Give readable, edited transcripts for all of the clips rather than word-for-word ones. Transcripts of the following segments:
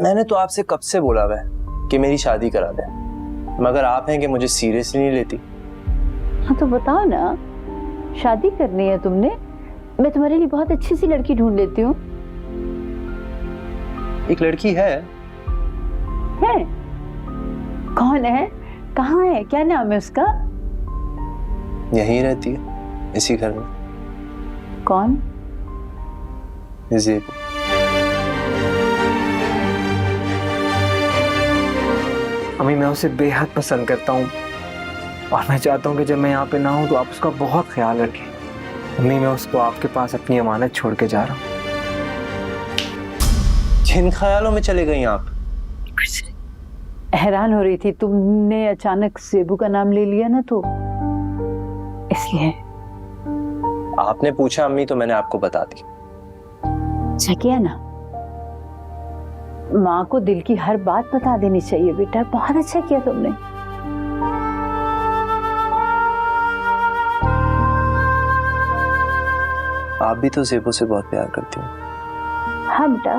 मैंने तो आपसे कब से बोला हुआ है कि मेरी शादी करा दे, मगर आप हैं कि मुझे सीरियसली नहीं लेती। हाँ तो बताओ ना, शादी करनी है तुमने, मैं तुम्हारे लिए बहुत अच्छी सी लड़की ढूंढ लेती हूँ। एक लड़की है। कौन है, कहाँ है, क्या नाम है उसका? यहीं रहती है, इसी घर में। कौन? ज़ेबू। अम्मी मैं उसे बेहद पसंद करता हूँ और मैं चाहता हूँ कि जब मैं यहाँ पे ना हूँ तो आप उसका बहुत ख्याल रखें। अम्मी मैं उसको आपके पास अपनी अमानत छोड़ के जा रहा हूँ। जिन ख्यालों में चले गई आप? हैरान हो रही थी, तुमने अचानक ज़ेबू का नाम ले लिया ना तो इसलिए। आपने पूछा अम्मी तो मैंने आपको बता दी। अच्छा किया ना, माँ को दिल की हर बात बता देनी चाहिए बेटा, बहुत अच्छा किया तुमने। आप भी तो ज़ेबू से बहुत प्यार करती हो। हाँ बेटा,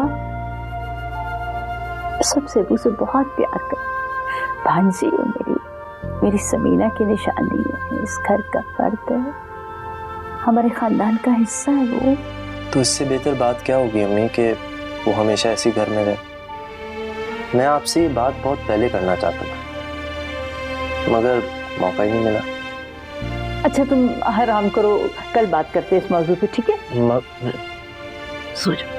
सब ज़ेबू से बहुत प्यार कर। भांजी है मेरी समीना की निशानी है, इस घर का फर्द है, हमारे खानदान का हिस्सा है वो। तो इससे बेहतर बात क्या होगी अम्मी कि वो हमेशा ऐसी घर में रहे। मैं आपसे ये बात बहुत पहले करना चाहता था मगर मौका ही नहीं मिला। अच्छा तुम आराम करो, कल बात करते हैं इस मौजू पे, ठीक है? सो जाओ।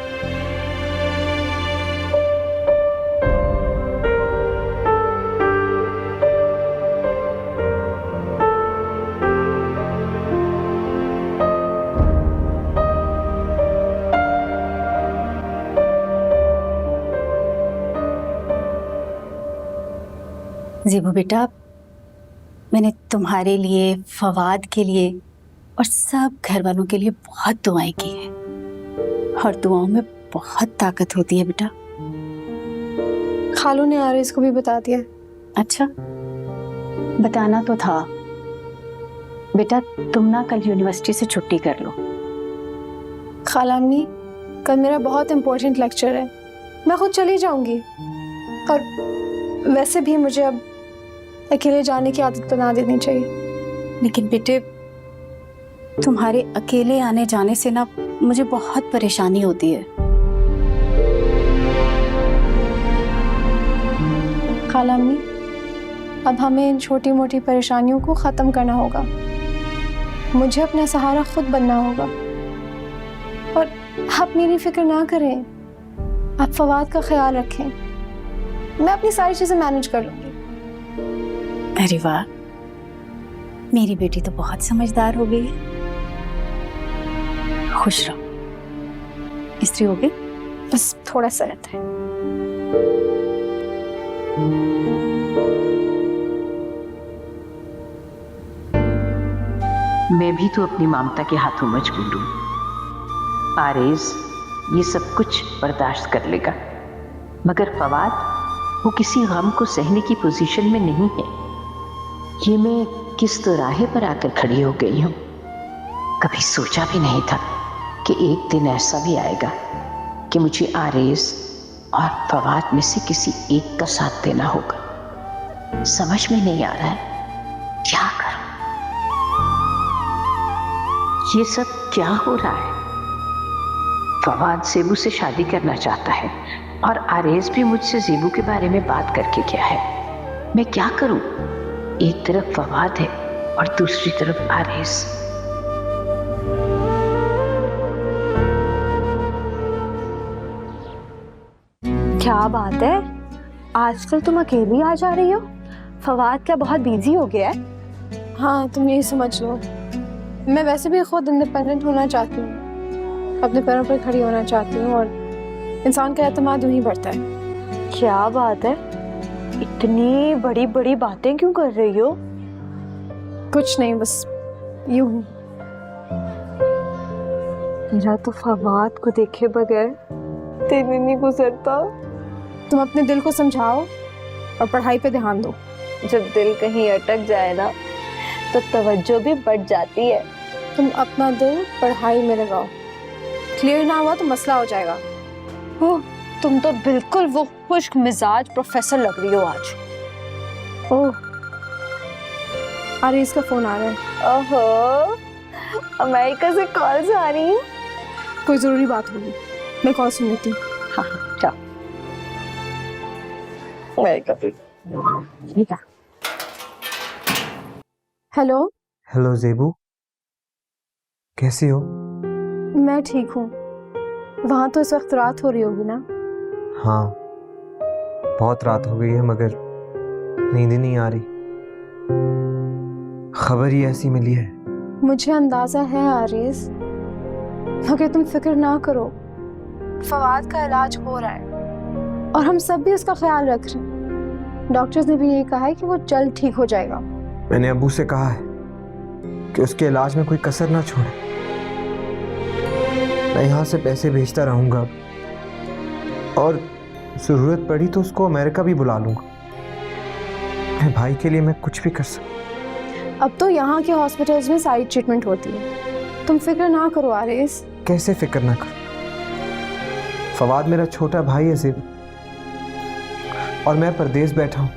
ज़ेबू बेटा, मैंने तुम्हारे लिए, फवाद के लिए और सब घर वालों के लिए बहुत दुआएं की हैं और दुआओं में बहुत ताकत होती है बेटा। खालू ने आरिज़ को भी बता दिया। अच्छा, बताना तो था बेटा। तुम ना कल यूनिवर्सिटी से छुट्टी कर लो। खालामनी, कल मेरा बहुत इम्पोर्टेंट लेक्चर है, मैं खुद चली जाऊंगी। और वैसे भी मुझे अब अकेले जाने की आदत बना देनी चाहिए। लेकिन बेटे, तुम्हारे अकेले आने जाने से ना मुझे बहुत परेशानी होती है। खालामनी, अब हमें इन छोटी मोटी परेशानियों को ख़त्म करना होगा। मुझे अपना सहारा खुद बनना होगा। और आप मेरी फिक्र ना करें, आप फवाद का ख्याल रखें, मैं अपनी सारी चीज़ें मैनेज कर लूँगी। अरे वाह, मेरी बेटी तो बहुत समझदार हो गई है। खुश रहो। स्त्री हो गई? बस थोड़ा सा रहता है। मैं भी तो अपनी ममता के हाथों मजबूर हूं। आरेज ये सब कुछ बर्दाश्त कर लेगा, मगर फवाद वो किसी गम को सहने की पोजीशन में नहीं है। ये मैं किस दोराहे पर आकर खड़ी हो गई हूं। कभी सोचा भी नहीं था कि एक दिन ऐसा भी आएगा कि मुझे आरेज और फवाद में से किसी एक का साथ देना होगा। समझ में नहीं आ रहा है क्या करूं। ये सब क्या हो रहा है? फवाद ज़ेबू से शादी करना चाहता है और आरेज भी मुझसे ज़ेबू के बारे में बात करके गया है। मैं क्या करूं? एक तरफ फवाद है और दूसरी तरफ आरेज। क्या बात है, आजकल तुम अकेली आ जा रही हो? फवाद क्या बहुत बिजी हो गया है? हाँ, तुम यही समझ लो। मैं वैसे भी खुद इंडिपेंडेंट होना चाहती हूँ, अपने पैरों पर खड़ी होना चाहती हूँ और इंसान का एतमाद यूं ही बढ़ता है। क्या बात है, इतनी बड़ी बड़ी बातें क्यों कर रही हो? कुछ नहीं, बस यूं ही। मेरा तो फवाद को देखे बगैर दिन नहीं गुजरता। तुम अपने दिल को समझाओ और पढ़ाई पे ध्यान दो। जब दिल कहीं अटक जाए ना तो तवज्जो भी बढ़ जाती है। तुम अपना दिल पढ़ाई में लगाओ, क्लियर ना हुआ तो मसला हो जाएगा। तुम तो बिल्कुल वो खुश्क मिजाज प्रोफेसर लग रही हो आज। ओह, आरिस का फोन आ रहा है। ओहो, अमेरिका से कॉल्स आ रही हैं। कोई जरूरी बात होगी, मैं कॉल सुन लेती हूँ। हाँ जाओ। हेलो। हेलो ज़ेबू, कैसी हो? मैं ठीक हूँ। वहाँ तो इस वक्त रात हो रही होगी ना? हाँ, बहुत रात हो गई है मगर नींद ही नहीं आ रही। खबर ही ऐसी मिली है। मुझे अंदाजा है आरिस, मगर तुम फिक्र ना करो, फवाद का इलाज हो रहा है और हम सब भी उसका ख्याल रख रहे हैं। डॉक्टर्स ने भी यही कहा है कि वो जल्द ठीक हो जाएगा। मैंने अबू से कहा है कि उसके इलाज में कोई कसर ना छोड़े। मैं यहाँ से पैसे भेजता रहूंगा और जरूरत पड़ी तो उसको अमेरिका भी बुला लूंगा। मेरे भाई के लिए मैं कुछ भी कर सकता। अब तो यहाँ के हॉस्पिटल्स में सारी ट्रीटमेंट होती है, तुम फिक्र ना करो आरिस। कैसे फिक्र ना करूं? फवाद मेरा छोटा भाई है ज़ेबू, और मैं परदेश बैठा हूं।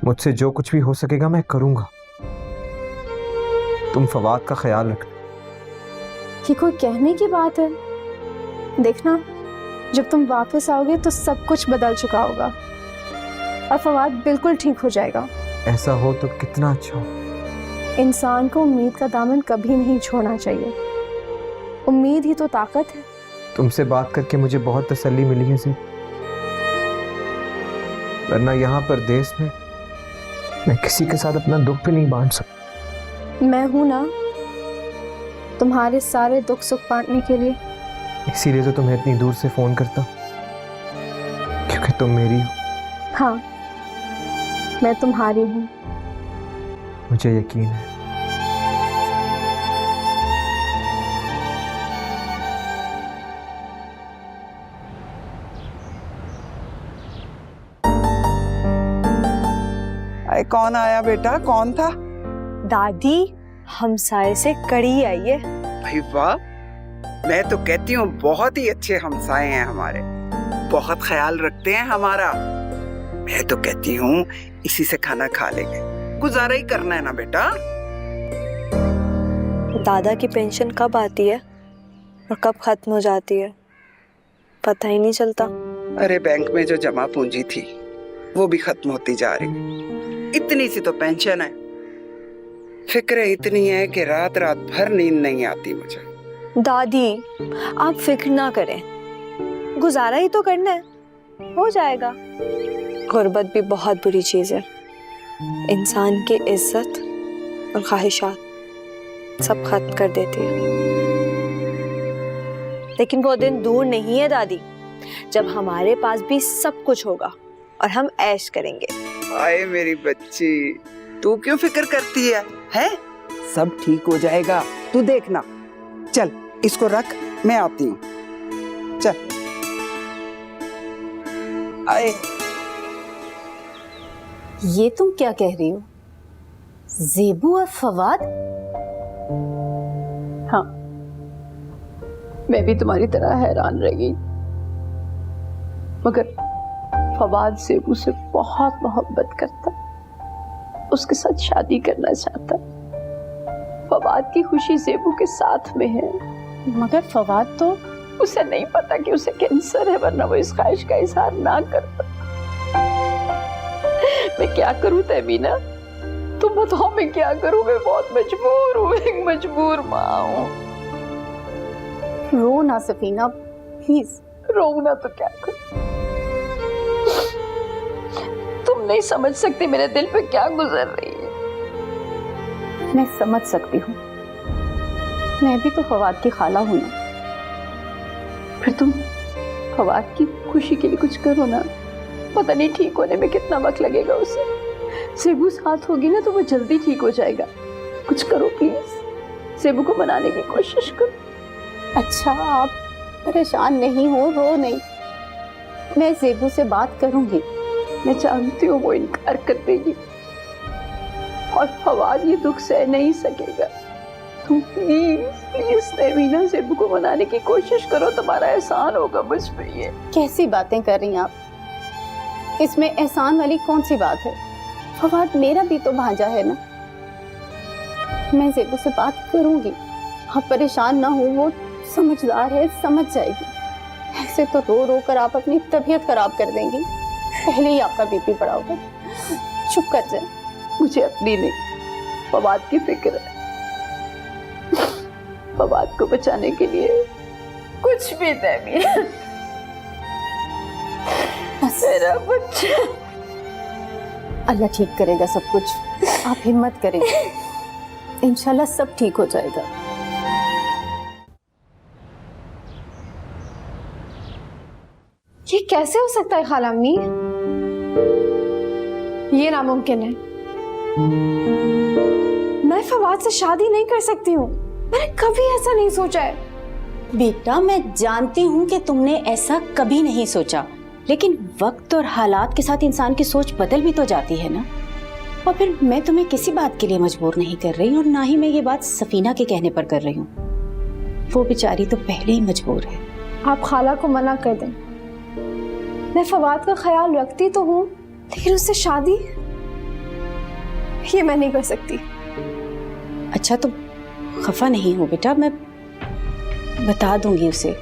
मुझसे जो कुछ भी हो सकेगा मैं करूंगा। तुम फवाद का ख्याल रखना। ये कोई कहने की बात है? देखना, जब तुम वापस आओगे तो सब कुछ बदल चुका होगा और फवाद बिल्कुल ठीक हो जाएगा। ऐसा हो तो कितना अच्छा हो। इंसान को उम्मीद का दामन कभी नहीं छोड़ना चाहिए। उम्मीद ही तो ताकत है। तुमसे बात करके मुझे बहुत तसल्ली मिली है ज़ेबू, वरना यहाँ परदेश में मैं किसी के साथ अपना दुख भी नहीं बांट सकता। मैं हूं ना तुम्हारे सारे दुख सुख बांटने के लिए। इसीलिए तो तुम्हें इतनी दूर से फोन करता हूं, क्योंकि तुम मेरी हो। हाँ, मैं तुम्हारी हूँ। मुझे यकीन है। अरे कौन आया बेटा, कौन था? दादी, हमसाए से कड़ी आई है। भाई वाह, मैं तो कहती हूँ बहुत ही अच्छे हमसाए हैं हमारे, बहुत ख्याल रखते हैं हमारा। मैं तो कहती हूँ इसी से खाना खा लेंगे, गुजारा ही करना है ना बेटा। दादा की पेंशन कब आती है और कब खत्म हो जाती है, पता ही नहीं चलता। अरे बैंक में जो जमा पूंजी थी वो भी खत्म होती जा रही। इतनी सी तो पेंशन है, फिक्र इतनी है कि रात रात भर नींद नहीं आती मुझे। दादी, आप फिक्र ना करें, गुजारा ही तो करना है, हो जाएगा। गुर्बत भी बहुत बुरी चीज है, इंसान की इज्जत और ख्वाहिशात सब खत्म कर देती है। लेकिन वो दिन दूर नहीं है दादी, जब हमारे पास भी सब कुछ होगा और हम ऐश करेंगे। आए मेरी बच्ची, तू क्यों फिक्र करती है? हैं? सब ठीक हो जाएगा, तू देखना। चल इसको रख, मैं आती हूँ। चल आए। ये तुम क्या कह रही हो? ज़ेबू और फवाद? हाँ, मैं भी तुम्हारी तरह हैरान रह गई, मगर फवाद ज़ेबू से बहुत मोहब्बत करता, उसके साथ शादी करना चाहता। फवाद की खुशी ज़ेबू के साथ में है, मगर फवाद तो उसे नहीं पता कि उसे कैंसर है, वरना वो इस ख्वाहिश का इजहार ना करता। मैं क्या करूं तहमीना, तुम बताओ मैं क्या करूं? मैं बहुत मजबूर हूँ, एक मजबूर माँ हूँ। रो ना सफीना, प्लीज। रो ना तो क्या करूं? तुम नहीं समझ सकती मेरे दिल पे क्या गुजर रही है। मैं समझ सकती हूँ, मैं भी तो फवाद की खाला हूँ ना। फिर तुम फवाद की खुशी के लिए कुछ करो ना, पता नहीं ठीक होने में कितना वक्त लगेगा उसे। ज़ेबू साथ होगी ना तो वो जल्दी ठीक हो जाएगा। कुछ करो प्लीज, ज़ेबू को मनाने की कोशिश करो। अच्छा, आप परेशान नहीं हो, रो नहीं, मैं ज़ेबू से बात करूंगी। मैं जानती हूँ वो इनकार कर देगी और फवाद ये दुख सह नहीं सकेगा। तुम प्लीज सेबीना ज़ेबू को मनाने की कोशिश करो, तुम्हारा एहसान होगा मुझ पे। ये कैसी बातें कर रही हैं आप? इसमें एहसान वाली कौन सी बात है? फवाद मेरा भी तो भांजा है ना। मैं ज़ेबू से बात करूंगी, आप परेशान ना हो, वो समझदार है, समझ जाएगी। ऐसे तो रो रो कर आप अपनी तबीयत खराब कर देंगी, पहले ही आपका बीपी बढ़ा होगा। चुप कर जाए। मुझे अपनी नहीं, फवाद की फिक्र है। फवाद को बचाने के लिए कुछ भी दे मेरा बच्चा। अल्लाह ठीक करेगा सब कुछ, आप हिम्मत करें, इंशाल्लाह सब ठीक हो जाएगा। ये कैसे हो सकता है खाला अम्मी? ये नामुमकिन है। मैं फवाद से शादी नहीं कर सकती हूँ, मैंने कभी ऐसा नहीं सोचा है। बेटा मैं जानती हूँ कि तुमने ऐसा कभी नहीं सोचा, लेकिन वक्त और हालात के साथ इंसान की सोच बदल भी तो जाती है ना। और फिर मैं तुम्हें किसी बात के लिए मजबूर नहीं कर रही, और ना ही मैं ये बात सफीना के कहने पर कर रही हूँ। वो बेचारी तो पहले ही मजबूर है। आप खाला को मना कर दें। मैं फवाद का ख्याल रखती तो हूँ, लेकिन उससे शादी ये मैं नहीं कर सकती। अच्छा तो खफा नहीं हो बेटा, मैं बता दूंगी उसे,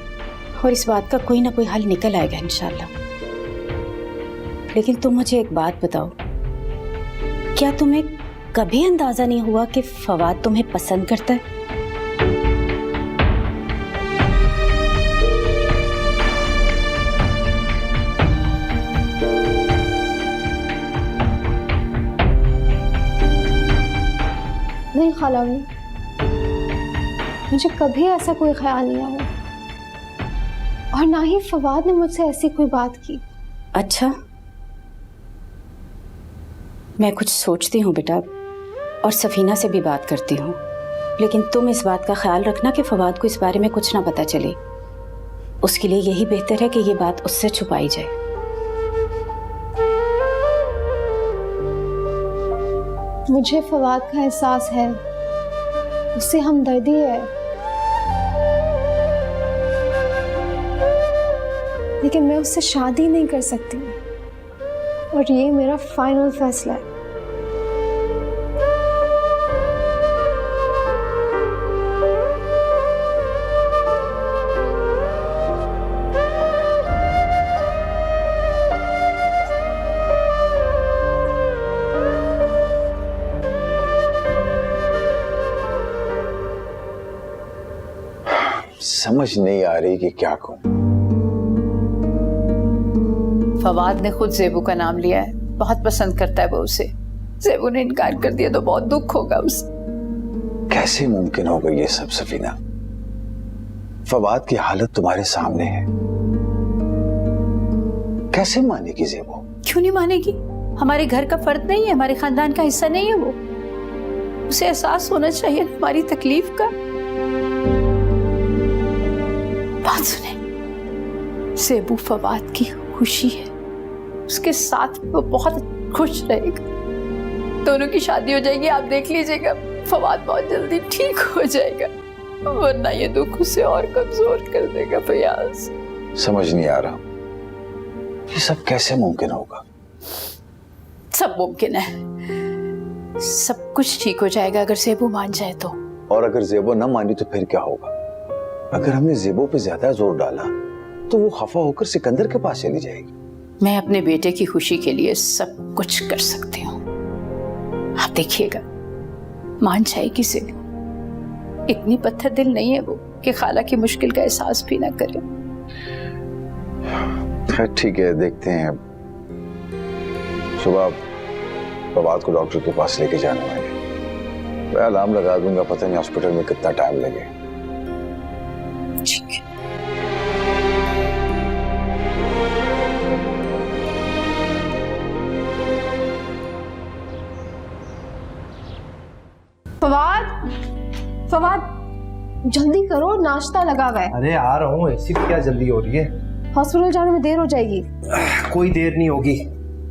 और इस बात का कोई ना कोई हल निकल आएगा इंशाल्लाह। लेकिन तुम मुझे एक बात बताओ, क्या तुम्हें कभी अंदाजा नहीं हुआ कि फवाद तुम्हें पसंद करता है? नहीं खाला अम्मी, मुझे कभी ऐसा कोई ख्याल नहीं आया, और ना ही फवाद ने मुझसे ऐसी कोई बात की। अच्छा, मैं कुछ सोचती हूँ बेटा, और सफीना से भी बात करती हूँ, लेकिन तुम इस बात का ख्याल रखना कि फवाद को इस बारे में कुछ ना पता चले। उसके लिए यही बेहतर है कि ये बात उससे छुपाई जाए। मुझे फवाद का एहसास है, उससे हमदर्दी है, लेकिन मैं उससे शादी नहीं कर सकती, और ये मेरा फाइनल फैसला है। समझ नहीं आ रही कि क्या कहूं। फवाद ने खुद ज़ेबू का नाम लिया है, बहुत पसंद करता है वो उसे। ज़ेबू ने इनकार कर दिया तो बहुत दुख होगा उसे। कैसे मुमकिन होगा ये सब सफीना? फवाद की हालत तुम्हारे सामने है, कैसे मानेगी ज़ेबू? क्यों नहीं मानेगी? हमारे घर का फर्द नहीं है, हमारे खानदान का हिस्सा नहीं है वो। उसे एहसास होना चाहिए हमारी तकलीफ का। बात सुने, ज़ेबू फवाद की खुशी है, उसके साथ वो बहुत खुश रहेगा। दोनों की शादी हो जाएगी, आप देख लीजिएगा, फवाद बहुत जल्दी ठीक हो जाएगा, वरना ये दुख उसे और कमजोर कर देगा। फयाज, समझ नहीं आ रहा ये सब कैसे मुमकिन होगा? सब मुमकिन है, सब कुछ ठीक हो जाएगा अगर ज़ेबू मान जाए तो। और अगर ज़ेबू न मानी तो फिर क्या होगा? अगर हमने ज़ेबू पे ज्यादा जोर डाला तो वो खफा होकर सिकंदर के पास चली जाएगी। मैं अपने बेटे की खुशी के लिए सब कुछ कर सकती हूँ, आप देखिएगा मान जाएगी ज़ेबू। इतनी पत्थर दिल नहीं है वो कि खाला की मुश्किल का एहसास भी ना करे। ठीक है, देखते हैं। सुबह फवाद को डॉक्टर के पास लेके जाने वाले, मैं अलार्म लगा दूंगा, पता नहीं हॉस्पिटल में कितना टाइम लगे। ठीक है। फवाद, फवाद जल्दी करो, नाश्ता लगा हुआ है। अरे आ रहा हूँ, ऐसी क्या जल्दी हो रही है? हॉस्पिटल जाने में देर हो जाएगी। कोई देर नहीं होगी,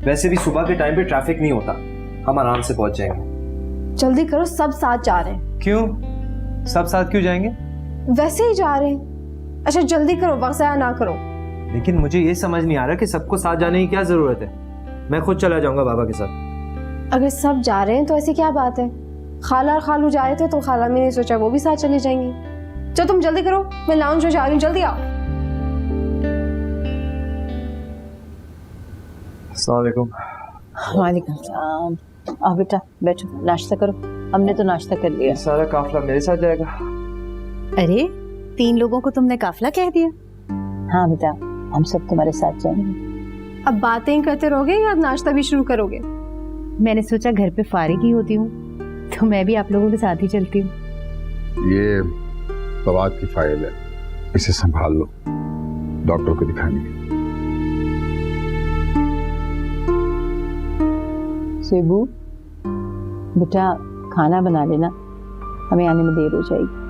वैसे भी सुबह के टाइम पे ट्रैफिक नहीं होता, हम आराम से पहुंच जाएंगे। जल्दी करो, सब साथ जा रहे हैं। क्यों? सब साथ क्यों जाएंगे? वैसे ही जा रहे हैं। अच्छा जल्दी करो, वक्त ज़ाया ना करो। लेकिन मुझे ये समझ नहीं आ रहा कि सबको साथ जाने की क्या जरूरत है। मैं खुद चला जाऊंगा बाबा के साथ। अगर सब जा रहे हैं तो ऐसी क्या बात है? खाला और खालू जा रहे थे तो खाला ने सोचा वो भी साथ चले जाएंगे। चलो तुम जल्दी करो, मैं लाउंज में जा रही हूँ, जल्दी आओ। अस्सलाम वालेकुम। वालेकुम सलाम। आओ बेटा बैठो, नाश्ता करो। हमने तो नाश्ता कर लिया। सारा काफिला मेरे साथ जाएगा? अरे 3 लोगों को तुमने काफिला कह दिया? हाँ बेटा, हम सब तुम्हारे साथ जाएंगे। अब बातें ही करते रहोगे या नाश्ता भी शुरू करोगे? मैंने सोचा घर पे फारिग ही होती हूँ तो मैं भी आप लोगों के साथ ही चलती हूँ। ये फवाद की फाइल है, इसे संभाल लो, डॉक्टर को दिखाएंगे। सेबू बेटा खाना बना लेना, हमें आने में देर हो जाएगी।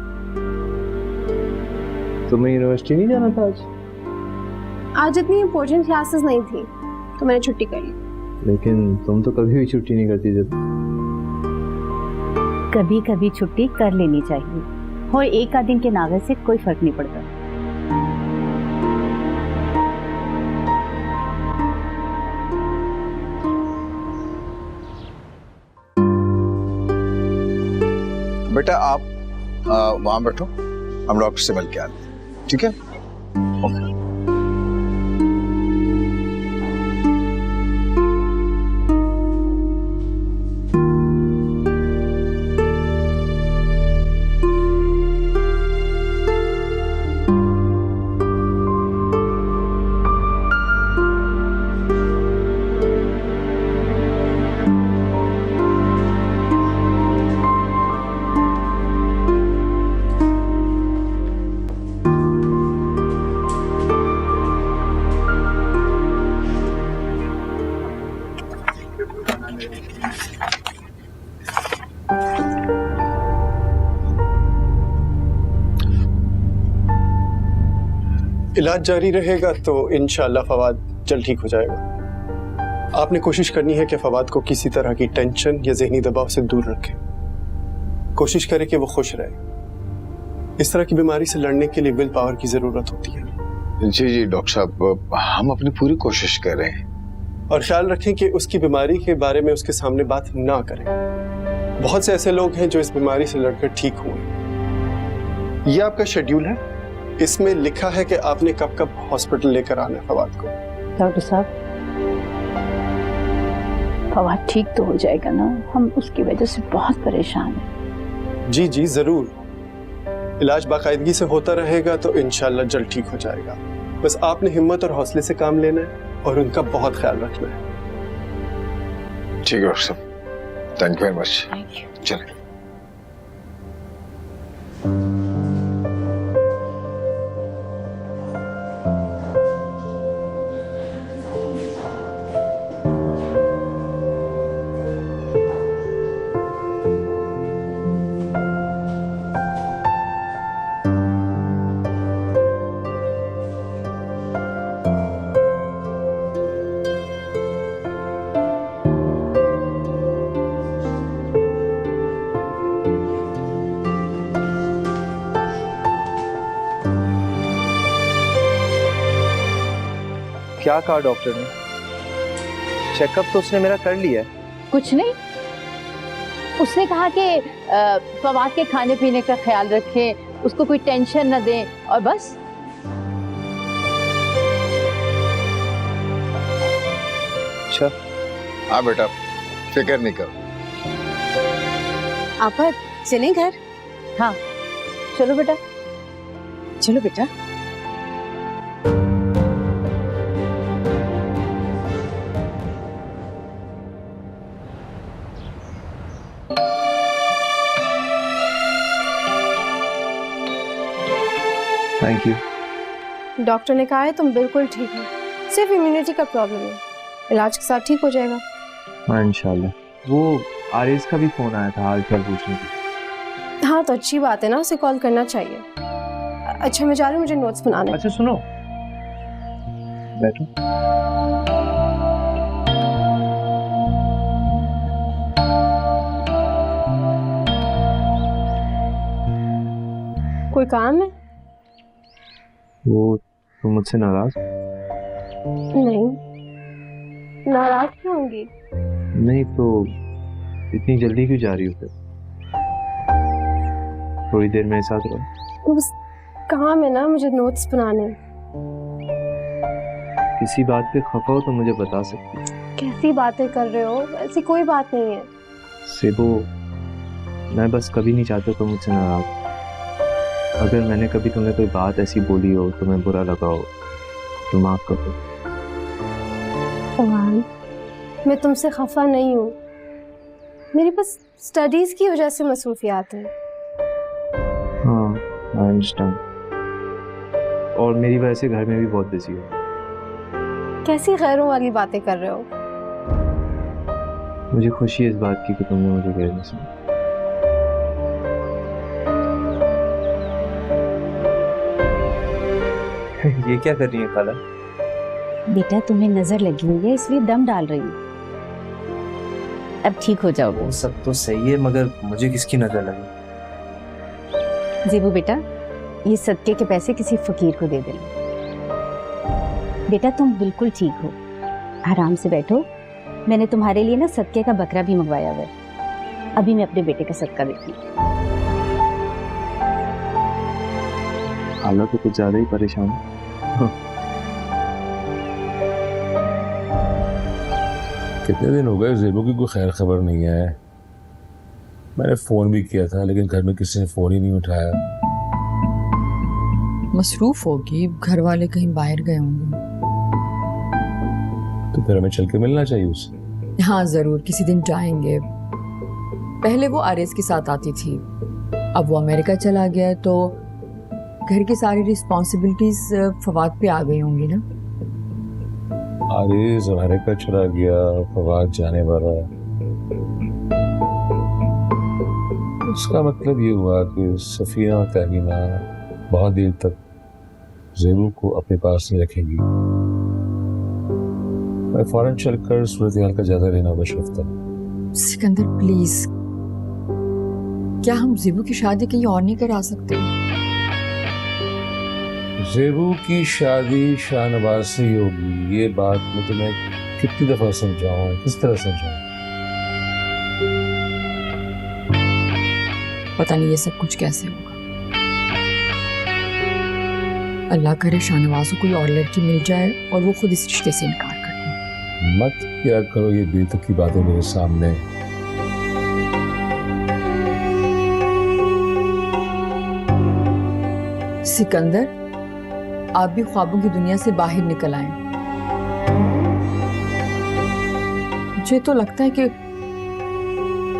तुम्हें यूनिवर्सिटी नहीं जाना था आज? आज इतनी इम्पोर्टेंट क्लासेस नहीं थी तो मैंने छुट्टी कर ली। लेकिन तुम तो कभी भी छुट्टी नहीं करती जब। कभी कभी छुट्टी कर लेनी चाहिए और एक आध दिन के नागे से कोई फर्क नहीं पड़ता। बेटा आप वहां बैठो, हम डॉक्टर से मिल के आते हैं, ठीक है? ओके। इलाज जारी रहेगा तो इंशाल्लाह फवाद जल्द ठीक हो जाएगा। आपने कोशिश करनी है कि फवाद को किसी तरह की टेंशन या जहनी दबाव से दूर रखें। कोशिश करें कि वो खुश रहे। इस तरह की बीमारी से लड़ने के लिए विल पावर की जरूरत होती है। जी जी डॉक्टर साहब, हम अपनी पूरी कोशिश कर रहे हैं। और ख्याल रखें कि उसकी बीमारी के बारे में उसके सामने बात ना करें। बहुत से ऐसे लोग हैं जो इस बीमारी से लड़कर ठीक हुए। ये आपका शेड्यूल है, इसमें लिखा है कि आपने कब कब हॉस्पिटल लेकर आना है फवाद को। डॉक्टर साहब, फवाद ठीक तो हो जाएगा ना? हम उसकी वजह से बहुत परेशान हैं। जी जी जरूर, इलाज बाकायदगी से होता रहेगा तो इंशाल्लाह जल्द ठीक हो जाएगा। बस आपने हिम्मत और हौसले से काम लेना है और उनका बहुत ख्याल रखना है। ठीक है डॉक्टर साहब, थैंक यू वेरी मच। चलें। क्या कहा डॉक्टर ने? चेकअप तो उसने मेरा कर लिया है। कुछ नहीं, उसने कहा कि फवाद के खाने पीने का ख्याल रखें, उसको कोई टेंशन न दें और बस। अच्छा हाँ बेटा, फिक्र नहीं करो। आपा चलें घर? हाँ चलो बेटा, चलो बेटा। Thank you. डॉक्टर ने कहा है तुम बिल्कुल ठीक हो, सिर्फ इम्यूनिटी का प्रॉब्लम है, इलाज के साथ ठीक हो जाएगा। हाँ इंशाल्लाह। वो आरिस का भी फोन आया था हाल चाल पूछने के। हाँ तो अच्छी बात है ना, उसे कॉल करना चाहिए। अच्छा मैं जा रही हूँ, मुझे नोट्स बनाने। अच्छा सुनो, बैठो। कोई काम है? वो तुम मुझसे नाराज? नहीं, नाराज क्यों होंगी? नहीं तो इतनी जल्दी क्यों जा रही हो फिर? थोड़ी देर मेरे साथ रहो। बस काम है ना, मुझे नोट्स बनाने। किसी बात पे खफा हो तो मुझे बता सकती हो। कैसी बातें कर रहे हो? ऐसी कोई बात नहीं है। सेबो, मैं बस कभी नहीं चाहता तुम मुझसे नाराज। अगर मैंने कभी तुम्हें कोई बात ऐसी बोली हो, तुम्हें बुरा लगा हो, तो माफ कर दो। फवाद, मैं तुमसे खफा नहीं हूँ। मेरी बस स्टडीज की वजह से मसरूफियात है। हाँ, आई अंडरस्टैंड। और मेरी वजह से घर में भी बहुत बिजी हो। कैसी गैरों वाली बातें कर रहे हो? मुझे खुशी है इस बात की कि तुमने मुझे गैर नहीं सुना। ये क्या कर रही है खाला? बेटा तुम्हें नजर लगी हुई है इसलिए दम डाल रही हूँ। अब ठीक हो जाओगे। वो सब तो सही है मगर मुझे किसकी नजर लगी? ज़ेबू बेटा, ये सदके के पैसे किसी फकीर को दे देना। बेटा तुम बिल्कुल ठीक हो, आराम से बैठो। मैंने तुम्हारे लिए ना सदके का बकरा भी मंगवाया हुआ है। अभी मैं अपने बेटे का सदका देखूं। खाला तो कुछ ज्यादा ही परेशान। कितने दिन हो गए ज़ेबू की कोई खैर खबर नहीं है। मैंने फोन भी किया था लेकिन घर में किसी ने फोन ही नहीं उठाया। मसरूफ होगी, घर वाले कहीं बाहर गए होंगे। तो फिर हमें चल के मिलना चाहिए उससे। हाँ जरूर, किसी दिन जाएंगे। पहले वो आरिस के साथ आती थी, अब वो अमेरिका चला गया है तो घर की सारी रिस्पॉन्सिबिलिटीज फवाद पे आ गई होंगी ना। आरिस अमेरिका चला गया, फवाद जाने वाला। उसका मतलब ये हुआ कि सफीना और तहमीना बहुत देर तक ज़ेबू को अपने पास नहीं रखेंगी। मैं फौरन चलकर सूरत हाल का जायजा लेना बशर्त था। सिकंदर प्लीज, क्या हम ज़ेबू की शादी कहीं और नहीं करा सकते? ज़ेबू की शादी शाहनवाज से ही होगी। ये बात मैं तुम्हें कितनी दफा समझाऊं, किस तरह समझाऊं? पता नहीं ये सब कुछ कैसे होगा। अल्लाह करे शाहनवाज को कोई और लड़की मिल जाए और वो खुद इस रिश्ते से इनकार कर दे। मत क्या करो ये बेतुकी की बातें मेरे सामने। सिकंदर, आप भी ख्वाबों की दुनिया से बाहर निकल आए। मुझे तो लगता है कि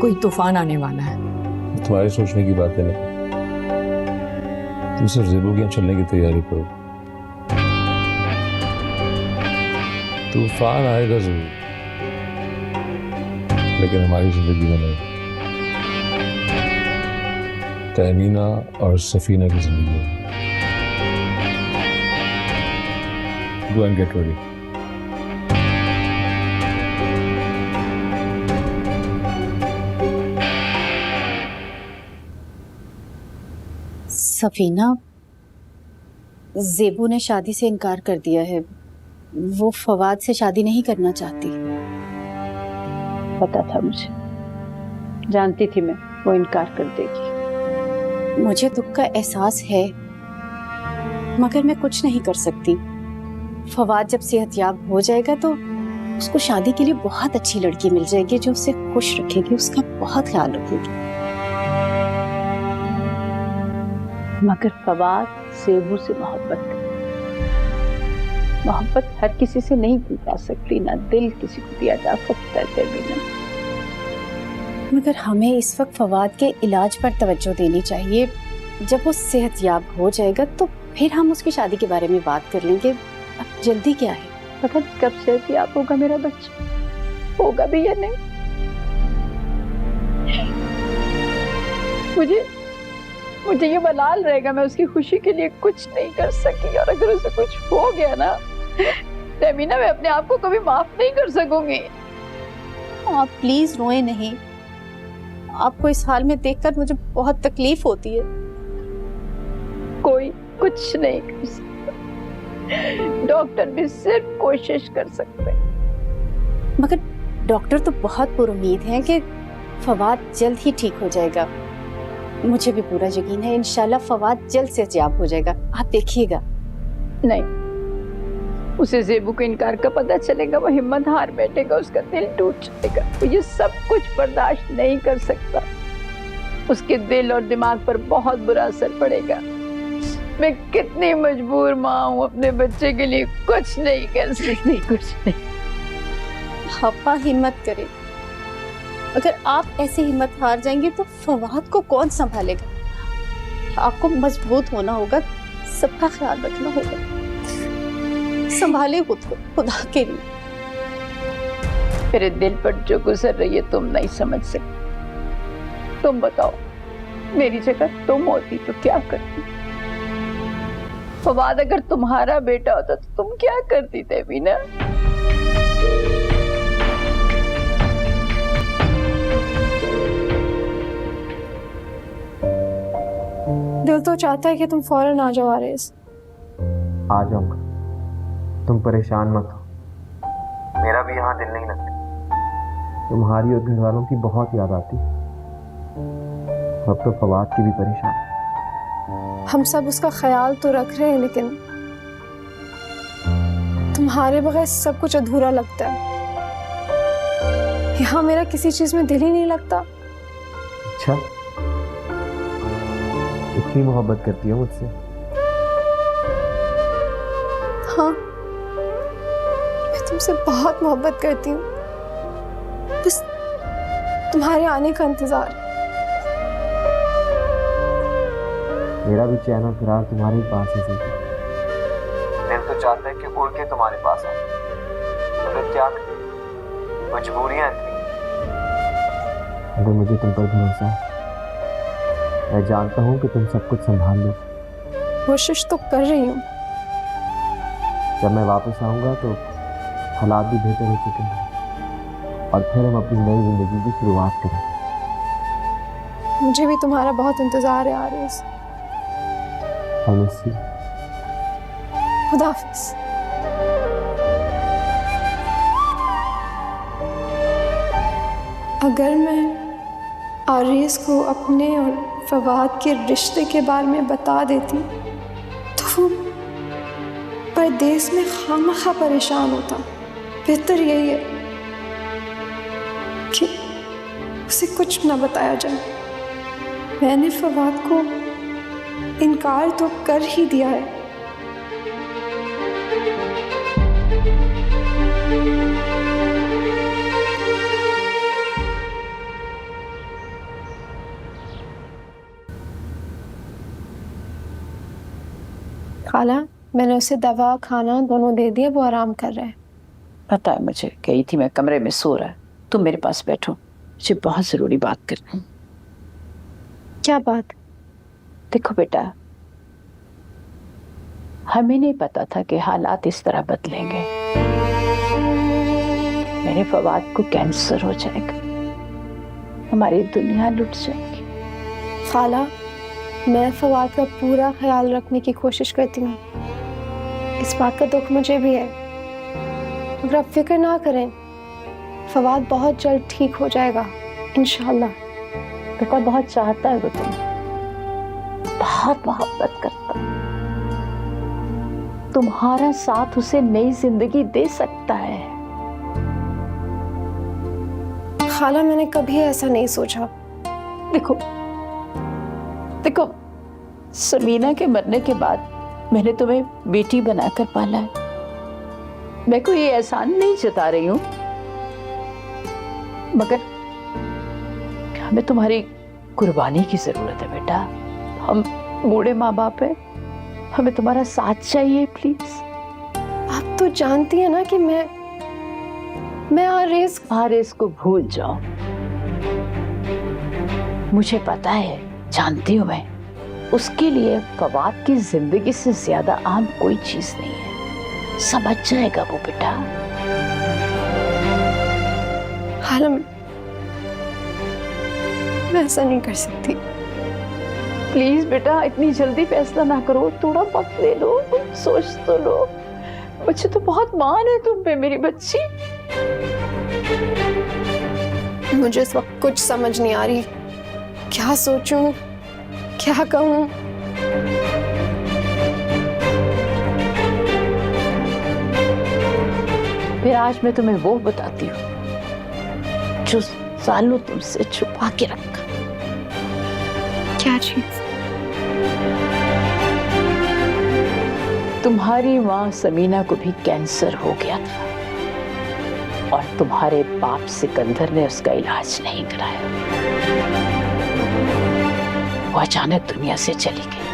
कोई तूफान आने वाला है। तुम्हारे सोचने की बात है नहीं। तुम सिर्फ ज़ेबू के यहाँ चलने की तैयारी करो। तूफान आएगा जरूर, लेकिन हमारी जिंदगी में नहीं। तहमीना और सफीना की जिंदगी में। Go and get ready. Safina, zebu ने शादी से इनकार कर दिया है। वो फवाद से शादी नहीं करना चाहती। पता था मुझे, जानती थी मैं वो इनकार कर देगी। मुझे दुख का एहसास है मगर मैं कुछ नहीं कर सकती। फवाद जब सेहतयाब हो जाएगा तो उसको शादी के लिए बहुत अच्छी लड़की मिल जाएगी जो उसे खुश रखेगी, उसका बहुत ख्याल रखेगी। मगर फवाद ज़ेबू से मोहब्बत करता। मोहब्बत हर किसी से नहीं की जा सकती, ना दिल किसी को दिया जा सकता है तहमीना। मगर हमें इस वक्त फवाद के इलाज पर तवज्जो देनी चाहिए। जब वो सेहतयाब हो जाएगा तो फिर हम उसकी शादी के बारे में बात कर लेंगे। अब जल्दी क्या है? पता नहीं कब सेहतयाब होगा मेरा बच्चा, होगा भी या नहीं। मुझे ये मलाल रहेगा, मैं उसकी खुशी के लिए कुछ नहीं कर सकी। और अगर उसे कुछ हो गया ना तहमीना, मैं अपने आप को कभी माफ नहीं कर सकूंगी। आप प्लीज रोए नहीं। आपको इस हाल में देखकर मुझे बहुत तकलीफ होती है। कोई कुछ नहीं कर सकता। डॉक्टर भी सिर्फ कोशिश कर सकते हैं। मगर डॉक्टर तो बहुत पुरुमीद हैं कि फवाद जल्द ही ठीक हो जाएगा। मुझे भी पूरा यकीन है इंशाल्लाह फवाद जल्द से याब हो जाएगा, आप देखिएगा। नहीं, उसे ज़ेबू के इनकार का पता चलेगा, वो हिम्मत हार बैठेगा, उसका दिल टूट जाएगा। वो ये सब कुछ बर्दाश्त नहीं कर सकता। उसके दिल और दिमाग पर बहुत बुरा असर पड़ेगा। मैं कितनी मजबूर माँ हूँ, अपने बच्चे के लिए कुछ नहीं कर सकती, कुछ नहीं। हफ्फा हिम्मत करे, अगर आप ऐसे हिम्मत हार जाएंगे तो फवाद को कौन संभालेगा? आपको मजबूत होना होगा, सबका ख्याल रखना होगा। संभाले खुद को, खुदा के लिए। मेरे दिल पर जो गुजर रही है तुम नहीं समझ सकते। तुम बताओ, मेरी जगह तुम होती तो क्या करती? फवाद अगर तुम्हारा बेटा होता तो तुम क्या करती थे मीना? दिल तो चाहता है कि तुम फौरन आ जाओ आरिस। आ जाऊंगा, तुम परेशान मत हो। मेरा भी यहाँ दिल नहीं लगता। तुम्हारी और घर वालों की बहुत याद आती। अब तो फवाद की भी परेशान। हम सब उसका ख्याल तो रख रहे हैं, लेकिन तुम्हारे बगैर सब कुछ अधूरा लगता है। यहाँ मेरा किसी चीज में दिल ही नहीं लगता। अच्छा, इतनी मोहब्बत करती हो मुझसे? हाँ, मैं तुमसे बहुत मोहब्बत करती हूँ। बस तुम्हारे आने का इंतजार। मेरा भी चैन और फिरार तुम्हारे ही पास है। दिल तो चाहता है कि उड़ के तुम्हारे पास आए, मगर क्या करें, मजबूरियां इतनी। अगर मुझे तुम पर भरोसा है, मैं जानता हूँ कि तुम सब कुछ संभाल लो। कोशिश तो कर रही हूँ। जब मैं वापस आऊंगा तो हालात भी बेहतर हो चुके हैं और फिर हम अपनी नई जिंदगी की शुरुआत करेंगे। मुझे भी तुम्हारा बहुत इंतजार है आरिस। खुदा हाफिज। अगर मैं आरिस को अपने और फवाद के रिश्ते के बारे में बता देती तो वो परदेस में खामखा परेशान होता। बेहतर यही है कि उसे कुछ न बताया जाए। मैंने फवाद को इनकार तो कर ही दिया है। खाला, मैंने उसे दवा खाना दोनों दे दिया, वो आराम कर रहा है। पता है मुझे, गई थी मैं कमरे में सो रहा है। तुम मेरे पास बैठो, मुझे बहुत जरूरी बात करनी। क्या बात? देखो बेटा, हमें नहीं पता था कि हालात इस तरह बदलेंगे। मेरे फवाद को कैंसर हो जाएगा, हमारी दुनिया लुट जाएगी। खाला, मैं फवाद का पूरा ख्याल रखने की कोशिश करती हूँ। इस बात का दुख मुझे भी है, मगर आप फिक्र ना करें, फवाद बहुत जल्द ठीक हो जाएगा इंशाल्लाह। बेटा बहुत चाहता है वो तुम्हें, बहुत मोहब्बत करता है। तुम्हारा साथ उसे नई जिंदगी दे सकता है। खाला, मैंने कभी ऐसा नहीं सोचा। देखो देखो, समीना के मरने के बाद मैंने तुम्हें बेटी बनाकर पाला है। मैं कोई एहसान नहीं जता रही हूं, मगर हमें तुम्हारी कुर्बानी की जरूरत है बेटा। हम बूढ़े माँ बाप हैं, हमें तुम्हारा साथ चाहिए प्लीज। आप तो जानती है ना कि मैं आरेस को भूल जाओ। मुझे पता है, जानती हूं मैं, उसके लिए फवाद की जिंदगी से ज्यादा अहम कोई चीज नहीं है। समझ जाएगा वो बेटा। हालम, मैं ऐसा नहीं कर सकती। प्लीज बेटा इतनी जल्दी फैसला ना करो, थोड़ा वक्त ले लो, सोच तो लो। मुझे तो बहुत मान है तुम पे मेरी बच्ची। मुझे इस वक्त कुछ समझ नहीं आ रही, क्या सोचूं, क्या कहूं। फिर आज मैं तुम्हें वो बताती हूँ जो सालों तुमसे छुपा के रखा। क्या चीज? तुम्हारी माँ समीना को भी कैंसर हो गया था और तुम्हारे बाप सिकंदर ने उसका इलाज नहीं कराया। वो अचानक दुनिया से चली गई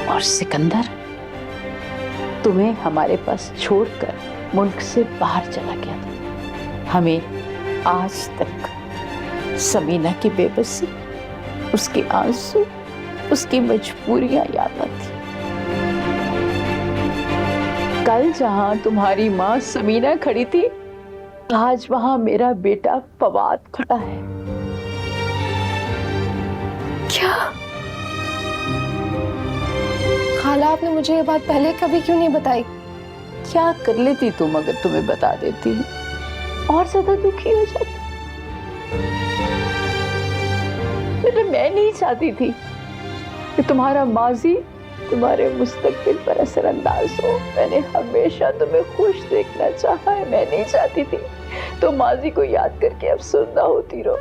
और सिकंदर तुम्हें हमारे पास छोड़कर मुल्क से बाहर चला गया था। हमें आज तक समीना की बेबसी, उसके आंसू, उसकी मजबूरियां याद आती। कल जहां तुम्हारी माँ समीना खड़ी थी, आज वहां मेरा बेटा फवाद खड़ा है। क्या खाला, आपने मुझे ये बात पहले कभी क्यों नहीं बताई? क्या कर लेती तुम अगर तुम्हें बता देती, और ज्यादा दुखी हो जाती। लेकिन मैं नहीं चाहती थी कि तुम्हारा माजी तुम्हारे मुस्तकबिल पर असरअंदाज हो। मैंने हमेशा तुम्हें खुश देखना चाहा है। मैं नहीं चाहती थी तो माजी को याद करके अफसोसदा होती रहो।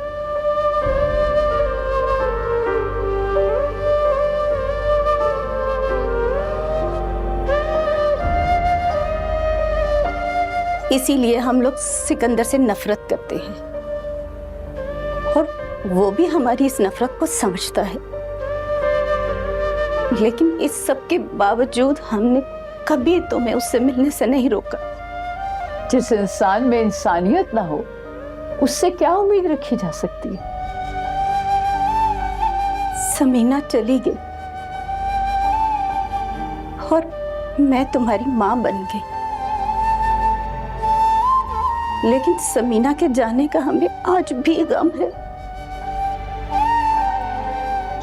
इसीलिए हम लोग सिकंदर से नफरत करते हैं और वो भी हमारी इस नफरत को समझता है। लेकिन इस सब के बावजूद हमने कभी तुम्हें उससे मिलने से नहीं रोका। जिस इंसान में इंसानियत ना हो उससे क्या उम्मीद रखी जा सकती है? समीना चली गई और मैं तुम्हारी माँ बन गई, लेकिन समीना के जाने का हमें आज भी गम है।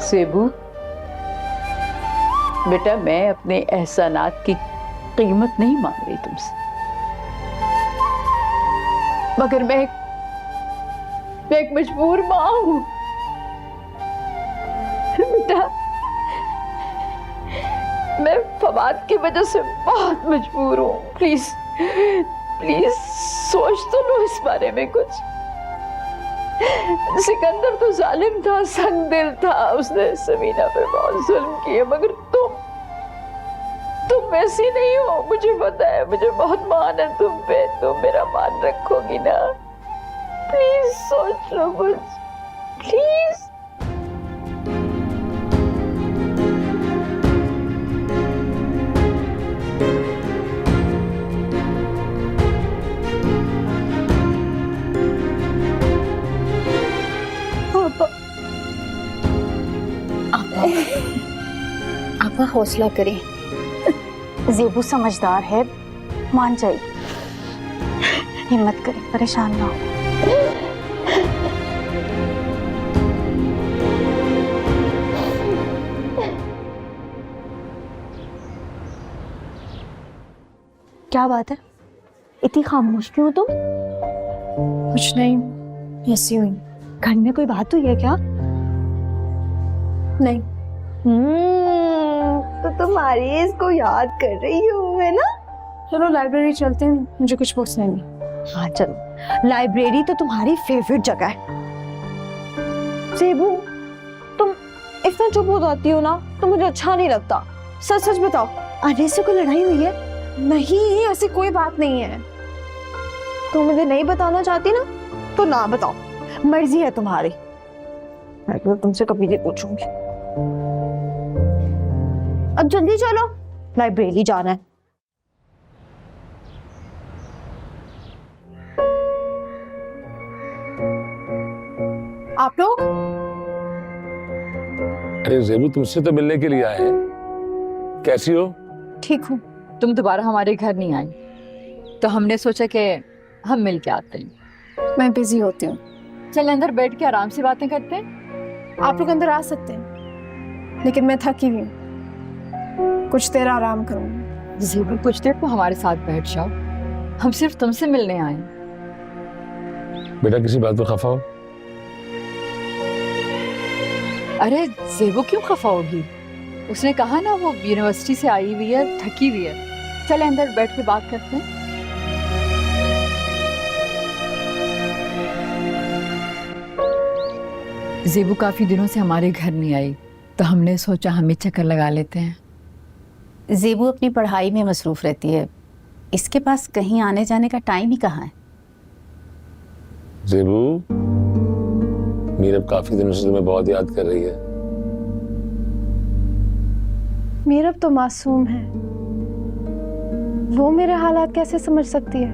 सेबू बेटा, मैं अपने एहसानात की कीमत नहीं मांग रही तुमसे, मगर मैं एक मजबूर माँ हूं। बेटा, मैं फवाद की वजह से बहुत मजबूर हूं। प्लीज प्लीज सोच तो लो इस बारे में कुछ। सिकंदर तो जालिम था, संग दिल था, उसने समीना पे बहुत जुल्म किए, मगर तुम वैसी नहीं हो। मुझे पता है, मुझे बहुत मान है तुम पे। तुम मेरा मान रखोगी ना? प्लीज सोच लो कुछ, प्लीज। आपा हौसला करें, ज़ेबू समझदार है, मान जाएगी। हिम्मत करें, परेशान ना हो। क्या बात है, इतनी खामोश क्यों तुम? कुछ नहीं, ऐसी हुई। घर में कोई बात हुई है क्या? नहीं। तो तुम्हारी इसको याद कर रही हो, है ना? चलो लाइब्रेरी चलते हैं, मुझे कुछ पूछना नहीं। हाँ चलो, लाइब्रेरी तो तुम्हारी फेवरेट जगह है। सेबू, तुम इतना चुप हो जाती हो ना तो मुझे अच्छा नहीं लगता। सच सच बताओ, आर्य से कोई लड़ाई हुई है? नहीं, ऐसी कोई बात नहीं है। तुम मुझे नहीं बताना चाहती ना तो ना बताओ, मर्जी है तुम्हारी। मैं तो तुमसे कभी नहीं पूछूंगी। अब जल्दी चलो, लाइब्रेरी जाना है। आप लोग? अरे ज़ेबू, तुमसे तो मिलने के लिए आए हैं। कैसी हो? ठीक हूँ। तुम दोबारा हमारे घर नहीं आई तो हमने सोचा कि हम मिल के आते हैं। मैं बिजी होती हूँ। चल अंदर बैठ के आराम से बातें करते हैं। आप लोग अंदर आ सकते हैं, लेकिन मैं थकी हुई हूँ, कुछ देर आराम करूँगी। ज़ेबू कुछ देर तो हमारे साथ बैठ जाओ, हम सिर्फ तुमसे मिलने आए। बेटा किसी बात पर खफा हो? अरे ज़ेबू क्यों खफा होगी? उसने कहा ना वो यूनिवर्सिटी से आई हुई है, थकी हुई है। चले अंदर बैठ के बात करते हैं। ज़ेबू काफी दिनों से हमारे घर नहीं आई, तो हमने सोचा हम ही चक्कर लगा लेते हैं। ज़ेबू अपनी पढ़ाई में मसरूफ रहती है, इसके पास कहीं आने जाने का टाइम ही कहाँ है। ज़ेबू, मीरब काफी दिनों से तुम्हें बहुत याद कर रही है। मीरब तो मासूम है, वो मेरे हालात कैसे समझ सकती है?